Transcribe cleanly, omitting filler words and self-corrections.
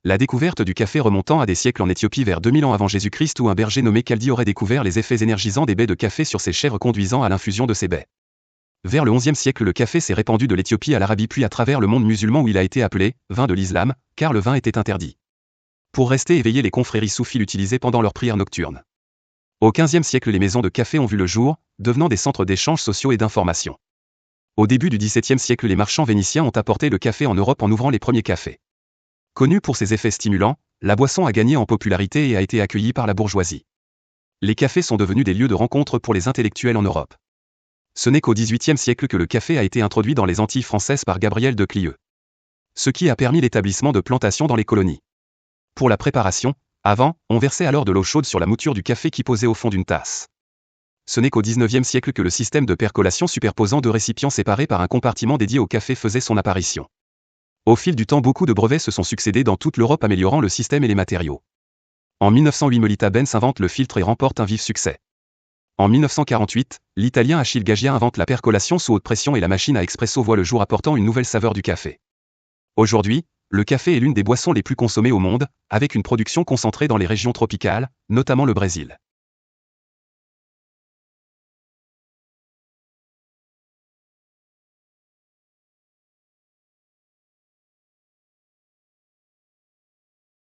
La découverte du café remontant à des siècles en Éthiopie vers 2000 ans avant Jésus-Christ où un berger nommé Kaldi aurait découvert les effets énergisants des baies de café sur ses chèvres conduisant à l'infusion de ces baies. Vers le XIe siècle le café s'est répandu de l'Éthiopie à l'Arabie puis à travers le monde musulman où il a été appelé « vin de l'islam », car le vin était interdit. Pour rester éveillé les confréries soufis l'utilisaient pendant leurs prières nocturnes. Au XVe siècle les maisons de café ont vu le jour, devenant des centres d'échanges sociaux et d'information. Au début du XVIIe siècle les marchands vénitiens ont apporté le café en Europe en ouvrant les premiers cafés. Connue pour ses effets stimulants, la boisson a gagné en popularité et a été accueillie par la bourgeoisie. Les cafés sont devenus des lieux de rencontre pour les intellectuels en Europe. Ce n'est qu'au XVIIIe siècle que le café a été introduit dans les Antilles françaises par Gabriel de Clieux. Ce qui a permis l'établissement de plantations dans les colonies. Pour la préparation, avant, on versait alors de l'eau chaude sur la mouture du café qui posait au fond d'une tasse. Ce n'est qu'au XIXe siècle que le système de percolation superposant deux récipients séparés par un compartiment dédié au café faisait son apparition. Au fil du temps beaucoup de brevets se sont succédés dans toute l'Europe améliorant le système et les matériaux. En 1908 Melita Benz invente le filtre et remporte un vif succès. En 1948, l'Italien Achille Gaggia invente la percolation sous haute pression et la machine à expresso voit le jour apportant une nouvelle saveur du café. Aujourd'hui, le café est l'une des boissons les plus consommées au monde, avec une production concentrée dans les régions tropicales, notamment le Brésil.